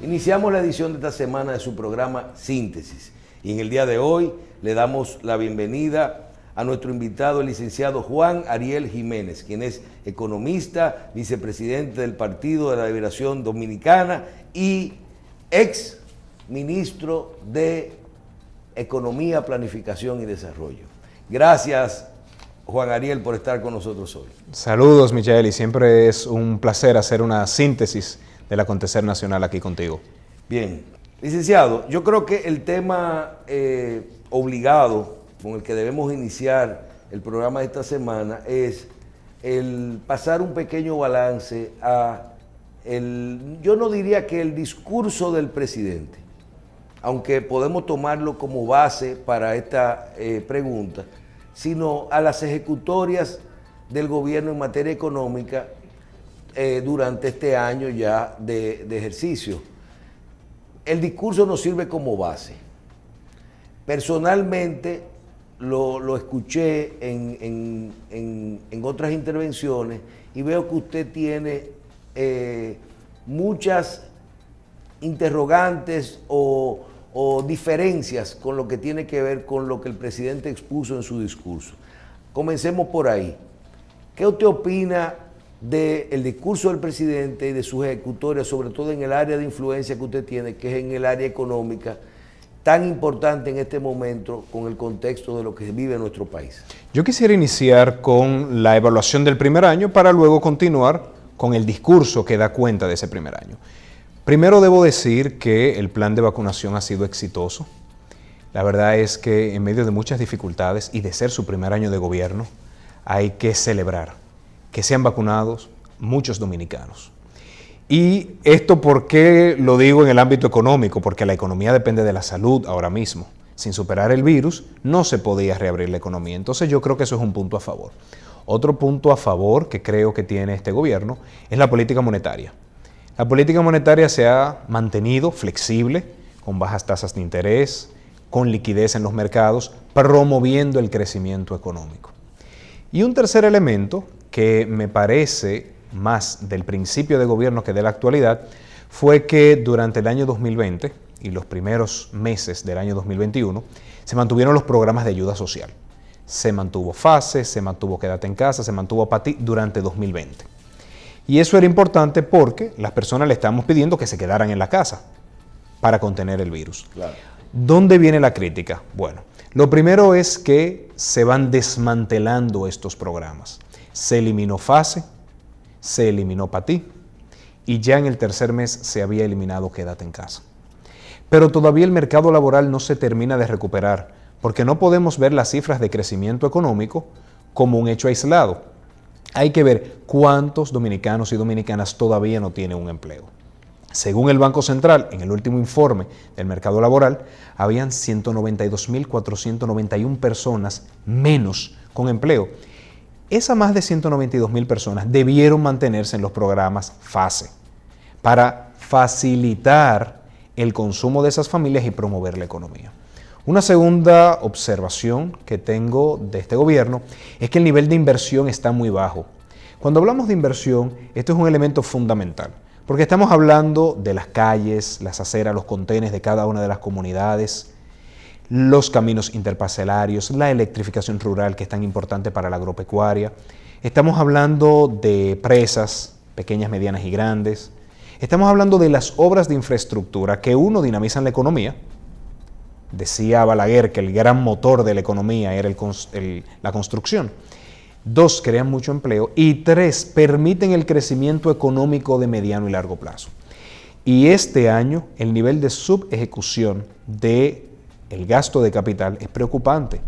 Iniciamos la edición de esta semana de su programa Síntesis y en el día de hoy le damos la bienvenida a nuestro invitado, el licenciado Juan Ariel Jiménez, quien es economista, vicepresidente del Partido de la Liberación Dominicana y ex ministro de Economía, Planificación y Desarrollo. Gracias, Juan Ariel, por estar con nosotros hoy. Saludos, Michelle, y siempre es un placer hacer una síntesis del acontecer nacional aquí contigo. Bien, licenciado, yo creo que el tema obligado con el que debemos iniciar el programa de esta semana es el pasar un pequeño balance yo no diría que el discurso del presidente, aunque podemos tomarlo como base para esta pregunta, sino a las ejecutorias del gobierno en materia económica durante este año ya de ejercicio. El discurso nos sirve como base. Personalmente lo escuché en otras intervenciones y veo que usted tiene muchas interrogantes o diferencias con lo que tiene que ver con lo que el presidente expuso en su discurso. Comencemos por ahí. ¿Qué usted opina del discurso del presidente y de sus ejecutorias, sobre todo en el área de influencia que usted tiene, que es en el área económica, tan importante en este momento con el contexto de lo que vive nuestro país? Yo quisiera iniciar con la evaluación del primer año para luego continuar con el discurso que da cuenta de ese primer año. Primero debo decir que el plan de vacunación ha sido exitoso. La verdad es que en medio de muchas dificultades y de ser su primer año de gobierno, hay que celebrar que sean vacunados muchos dominicanos. Y esto, ¿por qué lo digo en el ámbito económico? Porque la economía depende de la salud ahora mismo. Sin superar el virus, no se podía reabrir la economía. Entonces yo creo que eso es un punto a favor. Otro punto a favor que creo que tiene este gobierno es la política monetaria. La política monetaria se ha mantenido flexible, con bajas tasas de interés, con liquidez en los mercados, promoviendo el crecimiento económico. Y un tercer elemento que me parece más del principio de gobierno que de la actualidad fue que durante el año 2020 y los primeros meses del año 2021 se mantuvieron los programas de ayuda social. Se mantuvo FASE, se mantuvo Quédate en Casa, se mantuvo PATI durante 2020. Y eso era importante porque las personas le estábamos pidiendo que se quedaran en la casa para contener el virus. Claro. ¿Dónde viene la crítica? Bueno, lo primero es que se van desmantelando estos programas. Se eliminó FASE, se eliminó PATI y ya en el tercer mes se había eliminado Quédate en Casa. Pero todavía el mercado laboral no se termina de recuperar porque no podemos ver las cifras de crecimiento económico como un hecho aislado. Hay que ver cuántos dominicanos y dominicanas todavía no tienen un empleo. Según el Banco Central, en el último informe del mercado laboral, habían 192.491 personas menos con empleo. Esas más de 192.000 personas debieron mantenerse en los programas FASE para facilitar el consumo de esas familias y promover la economía. Una segunda observación que tengo de este gobierno es que el nivel de inversión está muy bajo. Cuando hablamos de inversión, esto es un elemento fundamental, porque estamos hablando de las calles, las aceras, los contenes de cada una de las comunidades, los caminos interparcelarios, la electrificación rural que es tan importante para la agropecuaria. Estamos hablando de presas, pequeñas, medianas y grandes. Estamos hablando de las obras de infraestructura que, uno, dinamizan la economía. Decía Balaguer que el gran motor de la economía era la construcción. 2, crean mucho empleo. Y 3, permiten el crecimiento económico de mediano y largo plazo. Y este año el nivel de subejecución del gasto de capital es preocupante.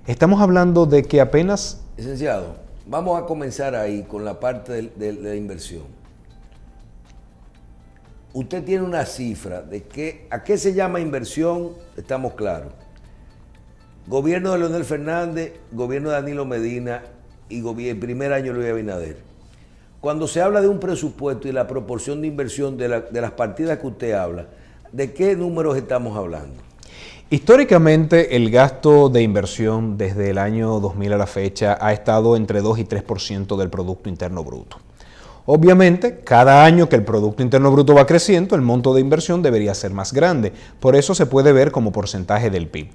Estamos hablando de que apenas... Licenciado, vamos a comenzar ahí con la parte de la inversión. Usted tiene una cifra de que, ¿a qué se llama inversión? Estamos claros. Gobierno de Leonel Fernández, gobierno de Danilo Medina y el primer año de Luis Abinader. Cuando se habla de un presupuesto y la proporción de inversión de las partidas que usted habla, ¿de qué números estamos hablando? Históricamente, el gasto de inversión desde el año 2000 a la fecha ha estado entre 2 y 3% del Producto Interno Bruto. Obviamente, cada año que el Producto Interno Bruto va creciendo, el monto de inversión debería ser más grande. Por eso se puede ver como porcentaje del PIB.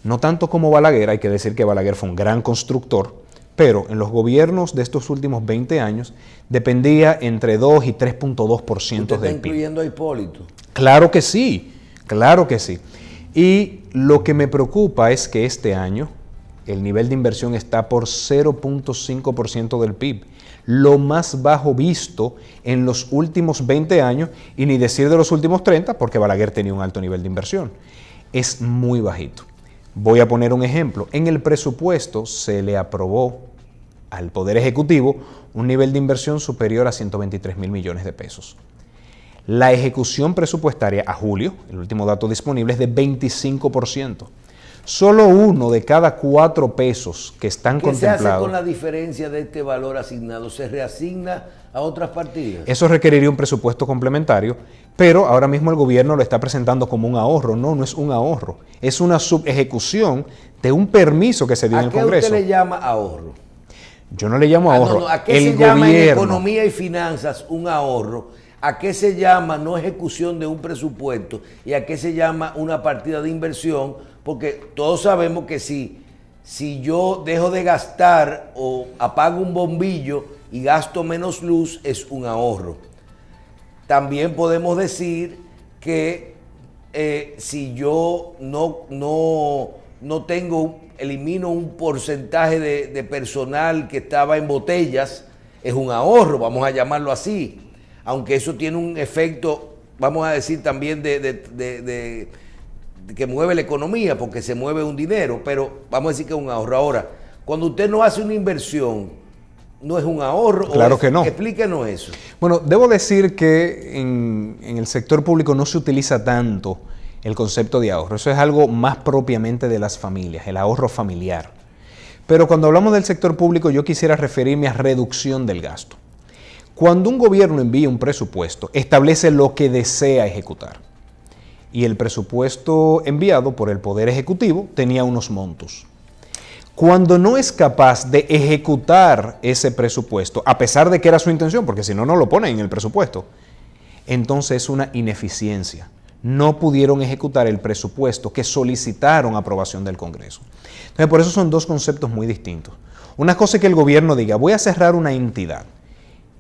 No tanto como Balaguer, hay que decir que Balaguer fue un gran constructor, pero en los gobiernos de estos últimos 20 años dependía entre 2 y 3.2% del PIB. ¿Está incluyendo a Hipólito? Claro que sí, claro que sí. Y lo que me preocupa es que este año el nivel de inversión está por 0.5% del PIB, lo más bajo visto en los últimos 20 años, y ni decir de los últimos 30, porque Balaguer tenía un alto nivel de inversión. Es muy bajito. Voy a poner un ejemplo. En el presupuesto se le aprobó al Poder Ejecutivo un nivel de inversión superior a 123.000 millones de pesos. La ejecución presupuestaria a julio, el último dato disponible, es de 25%. Solo 1 de cada 4 pesos que están contemplados. ¿Qué se hace con la diferencia de este valor asignado? ¿Se reasigna a otras partidas? Eso requeriría un presupuesto complementario, pero ahora mismo el gobierno lo está presentando como un ahorro. No, no es un ahorro. Es una subejecución de un permiso que se dio en el Congreso. ¿A qué usted le llama ahorro? Yo no le llamo ahorro. ¿A qué se llama en economía y finanzas un ahorro? ¿A qué se llama no ejecución de un presupuesto? ¿Y a qué se llama una partida de inversión? Porque todos sabemos que si yo dejo de gastar o apago un bombillo y gasto menos luz, es un ahorro. También podemos decir que si yo elimino un porcentaje de personal que estaba en botellas, es un ahorro, vamos a llamarlo así. Aunque eso tiene un efecto, vamos a decir también que mueve la economía, porque se mueve un dinero, pero vamos a decir que es un ahorro. Ahora, cuando usted no hace una inversión, ¿no es un ahorro? Claro que no. Explíquenos eso. Bueno, debo decir que en el sector público no se utiliza tanto el concepto de ahorro. Eso es algo más propiamente de las familias, el ahorro familiar. Pero cuando hablamos del sector público, yo quisiera referirme a reducción del gasto. Cuando un gobierno envía un presupuesto, establece lo que desea ejecutar. Y el presupuesto enviado por el Poder Ejecutivo tenía unos montos. Cuando no es capaz de ejecutar ese presupuesto, a pesar de que era su intención, porque si no, no lo ponen en el presupuesto, entonces es una ineficiencia. No pudieron ejecutar el presupuesto que solicitaron aprobación del Congreso. Entonces, por eso son dos conceptos muy distintos. Una cosa es que el gobierno diga, voy a cerrar una entidad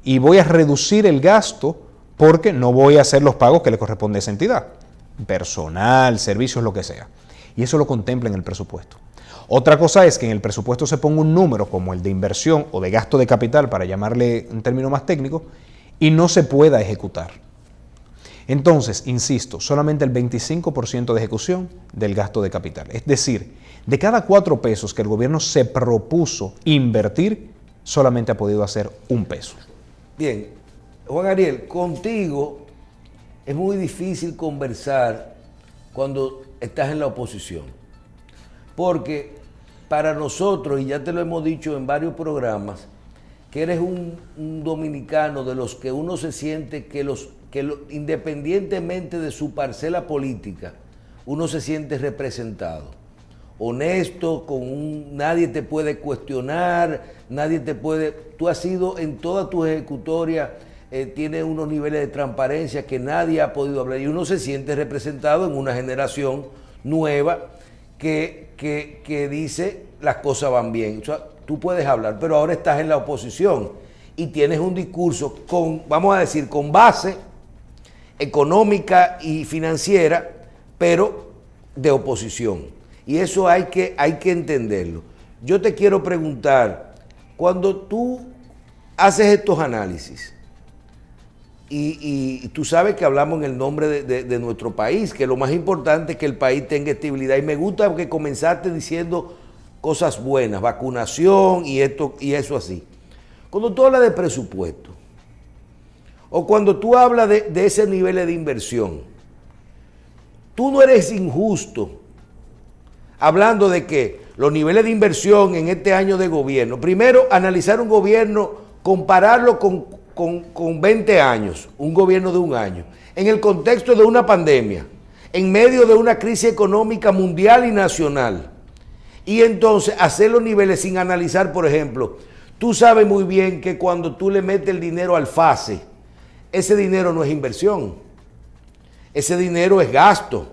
y voy a reducir el gasto porque no voy a hacer los pagos que le corresponde a esa entidad. Personal, servicios, lo que sea. Y eso lo contempla en el presupuesto. Otra cosa es que en el presupuesto se ponga un número como el de inversión o de gasto de capital, para llamarle en términos más técnicos, y no se pueda ejecutar. Entonces, insisto, solamente el 25% de ejecución del gasto de capital. Es decir, de cada 4 pesos que el gobierno se propuso invertir, solamente ha podido hacer 1 peso. Bien, Juan Ariel, contigo es muy difícil conversar cuando estás en la oposición, porque para nosotros, y ya te lo hemos dicho en varios programas, que eres un dominicano de los que uno se siente independientemente de su parcela política, uno se siente representado, honesto, nadie te puede cuestionar, tú has sido en toda tu ejecutoria, tiene unos niveles de transparencia que nadie ha podido hablar, y uno se siente representado en una generación nueva que dice las cosas van bien. O sea, tú puedes hablar, pero ahora estás en la oposición y tienes un discurso vamos a decir, con base económica y financiera, pero de oposición. Y eso hay que entenderlo. Yo te quiero preguntar, cuando tú haces estos análisis, y tú sabes que hablamos en el nombre de nuestro país, que lo más importante es que el país tenga estabilidad, y me gusta que comenzaste diciendo cosas buenas, vacunación y esto y eso así. Cuando tú hablas de presupuesto, o cuando tú hablas de ese nivel de inversión, tú no eres injusto hablando de que los niveles de inversión en este año de gobierno, primero analizar un gobierno, compararlo con 20 años, un gobierno de un año, en el contexto de una pandemia, en medio de una crisis económica mundial y nacional, y entonces hacer los niveles sin analizar, por ejemplo, Tú sabes muy bien que cuando tú le metes el dinero al FASE, ese dinero no es inversión, ese dinero es gasto.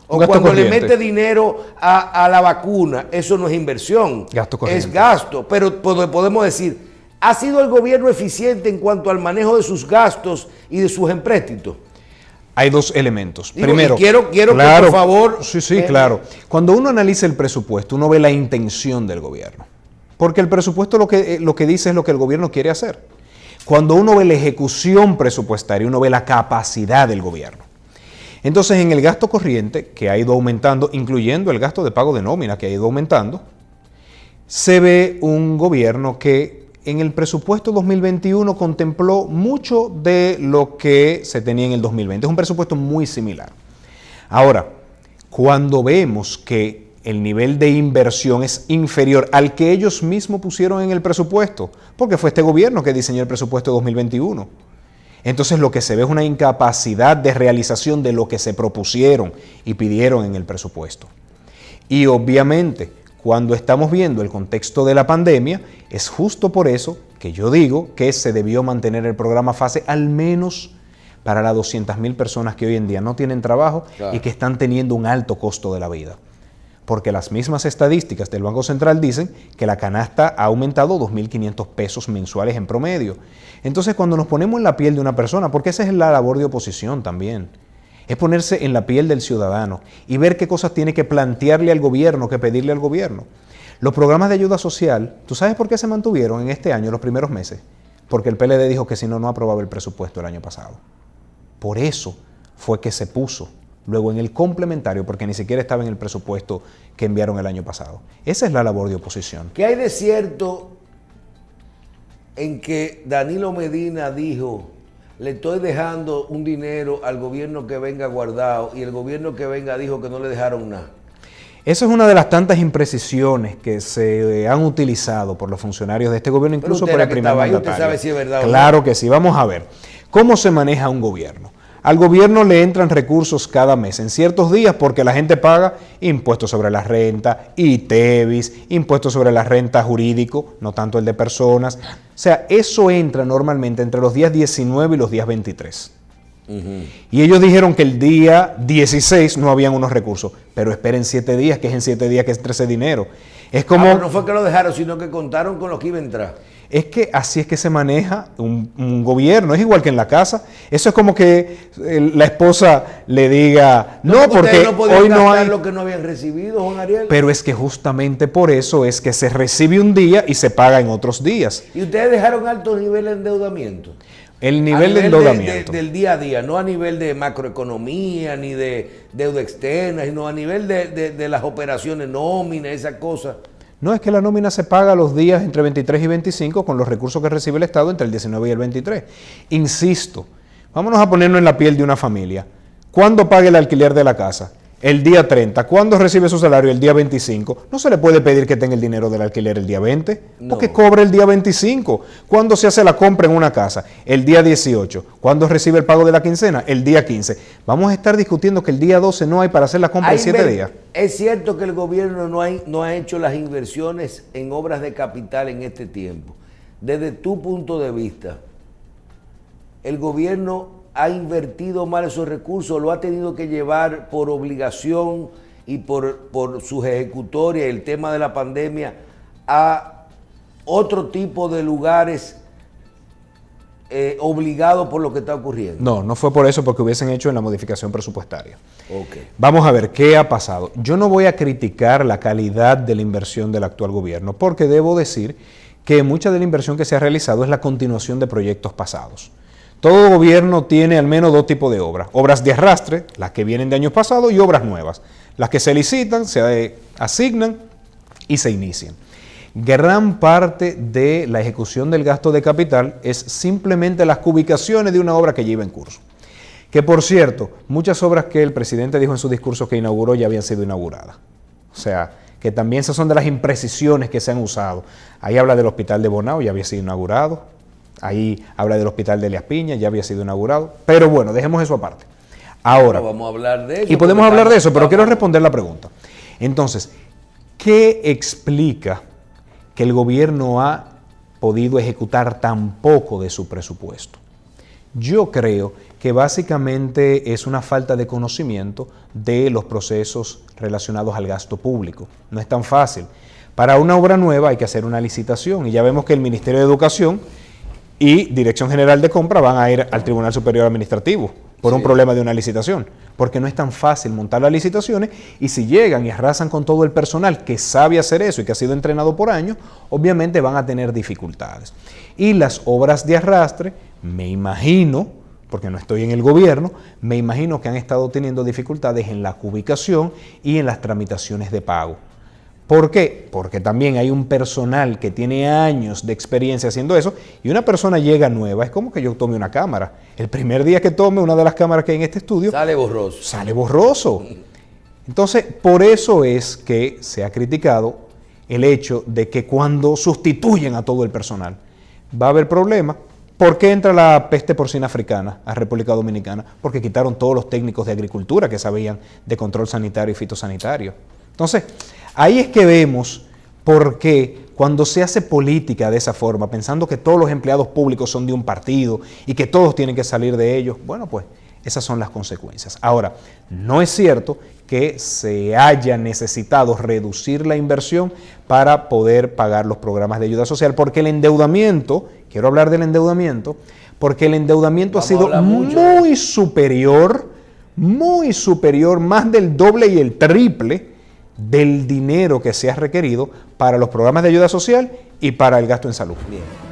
O Gasto cuando corriente. le mete dinero a la vacuna, eso no es inversión, Gasto corriente. es gasto. Pero podemos decir, ¿ha sido el gobierno eficiente en cuanto al manejo de sus gastos y de sus empréstitos? Hay dos elementos. Digo, Primero, y quiero claro, que por favor... Sí, claro. Cuando uno analiza el presupuesto, uno ve la intención del gobierno. Porque el presupuesto lo que dice es lo que el gobierno quiere hacer. Cuando uno ve la ejecución presupuestaria, uno ve la capacidad del gobierno. Entonces, en el gasto corriente, que ha ido aumentando, incluyendo el gasto de pago de nómina, que ha ido aumentando, se ve un gobierno que en el presupuesto 2021 contempló mucho de lo que se tenía en el 2020. Es un presupuesto muy similar. Ahora, cuando vemos que el nivel de inversión es inferior al que ellos mismos pusieron en el presupuesto, porque fue este gobierno que diseñó el presupuesto 2021. Entonces lo que se ve es una incapacidad de realización de lo que se propusieron y pidieron en el presupuesto. Y obviamente, cuando estamos viendo el contexto de la pandemia, es justo por eso que yo digo que se debió mantener el programa FASE al menos para las 200,000 personas que hoy en día no tienen trabajo, claro, y que están teniendo un alto costo de la vida. Porque las mismas estadísticas del Banco Central dicen que la canasta ha aumentado 2.500 pesos mensuales en promedio. Entonces, cuando nos ponemos en la piel de una persona, porque esa es la labor de oposición también, es ponerse en la piel del ciudadano y ver qué cosas tiene que plantearle al gobierno, que pedirle al gobierno. Los programas de ayuda social, ¿tú sabes por qué se mantuvieron en este año, los primeros meses? Porque el PLD dijo que si no, no aprobaba el presupuesto el año pasado. Por eso fue que se puso luego en el complementario, porque ni siquiera estaba en el presupuesto que enviaron el año pasado. Esa es la labor de oposición. ¿Qué hay de cierto en que Danilo Medina dijo, le estoy dejando un dinero al gobierno que venga guardado, y el gobierno que venga dijo que no le dejaron nada? Esa es una de las tantas imprecisiones que se han utilizado por los funcionarios de este gobierno, incluso por el primer mandatario. ¿Usted sabe si es verdad o no? Claro que sí. Vamos a ver. ¿Cómo se maneja un gobierno? Al gobierno le entran recursos cada mes, en ciertos días, porque la gente paga impuestos sobre la renta, ITEVIS, impuestos sobre la renta jurídico, no tanto el de personas. O sea, eso entra normalmente entre los días 19 y los días 23. Y ellos dijeron que el día 16 no habían unos recursos, pero esperen 7 días, que es en 7 días que entre ese dinero. Es como... pero no fue que lo dejaron, sino que contaron con lo que iba a entrar. Es que así es que se maneja un gobierno, es igual que en la casa. Eso es como que la esposa le diga, no, porque no hoy no hay lo que no habían recibido, Juan Ariel. Pero es que justamente por eso es que se recibe un día y se paga en otros días. ¿Y ustedes dejaron alto nivel de endeudamiento? El nivel de endeudamiento. Del día a día, no a nivel de macroeconomía, ni de deuda externa, sino a nivel de las operaciones nóminas, esas cosas. No, es que la nómina se paga los días entre 23 y 25 con los recursos que recibe el Estado entre el 19 y el 23. Insisto, vámonos a ponernos en la piel de una familia. ¿Cuándo paga el alquiler de la casa? El día 30. ¿Cuándo recibe su salario? El día 25. No se le puede pedir que tenga el dinero del alquiler el día 20, porque cobra el día 25. ¿Cuándo se hace la compra en una casa? El día 18. ¿Cuándo recibe el pago de la quincena? El día 15. Vamos a estar discutiendo que el día 12 no hay para hacer la compra en 7 días. Es cierto que el gobierno no ha hecho las inversiones en obras de capital en este tiempo. Desde tu punto de vista, ¿el gobierno ha invertido mal esos recursos, lo ha tenido que llevar por obligación y por sus ejecutores, el tema de la pandemia, a otro tipo de lugares obligados por lo que está ocurriendo? No, no fue por eso, porque hubiesen hecho en la modificación presupuestaria. Okay. Vamos a ver qué ha pasado. Yo no voy a criticar la calidad de la inversión del actual gobierno, porque debo decir que mucha de la inversión que se ha realizado es la continuación de proyectos pasados. Todo gobierno tiene al menos 2 tipos de obras. Obras de arrastre, las que vienen de años pasados, y obras nuevas. Las que se licitan, se asignan y se inician. Gran parte de la ejecución del gasto de capital es simplemente las cubicaciones de una obra que lleva en curso. Que por cierto, muchas obras que el presidente dijo en su discurso que inauguró ya habían sido inauguradas. O sea, que también esas son de las imprecisiones que se han usado. Ahí habla del hospital de Bonao, ya había sido inaugurado. Ahí habla del hospital de Elías Piña, ya había sido inaugurado. Pero bueno, dejemos eso aparte. Ahora, vamos a hablar de eso. Y podemos hablar de eso, pero quiero responder la pregunta. Entonces, ¿qué explica que el gobierno ha podido ejecutar tan poco de su presupuesto? Yo creo que básicamente es una falta de conocimiento de los procesos relacionados al gasto público. No es tan fácil. Para una obra nueva hay que hacer una licitación y ya vemos que el Ministerio de Educación y Dirección General de Compra van a ir al Tribunal Superior Administrativo por un problema de una licitación, porque no es tan fácil montar las licitaciones y si llegan y arrasan con todo el personal que sabe hacer eso y que ha sido entrenado por años, obviamente van a tener dificultades. Y las obras de arrastre, me imagino, porque no estoy en el gobierno, me imagino que han estado teniendo dificultades en la cubicación y en las tramitaciones de pago. ¿Por qué? Porque también hay un personal que tiene años de experiencia haciendo eso y una persona llega nueva. Es como que yo tome una cámara. El primer día que tome una de las cámaras que hay en este estudio, sale borroso. Sale borroso. Entonces, por eso es que se ha criticado el hecho de que cuando sustituyen a todo el personal va a haber problemas. ¿Por qué entra la peste porcina africana a República Dominicana? Porque quitaron todos los técnicos de agricultura que sabían de control sanitario y fitosanitario. Entonces, ahí es que vemos por qué cuando se hace política de esa forma, pensando que todos los empleados públicos son de un partido y que todos tienen que salir de ellos, bueno, pues esas son las consecuencias. Ahora, no es cierto que se haya necesitado reducir la inversión para poder pagar los programas de ayuda social, porque el endeudamiento, quiero hablar del endeudamiento, porque el endeudamiento ha sido muy superior, más del doble y el triple del dinero que se ha requerido para los programas de ayuda social y para el gasto en salud. Bien.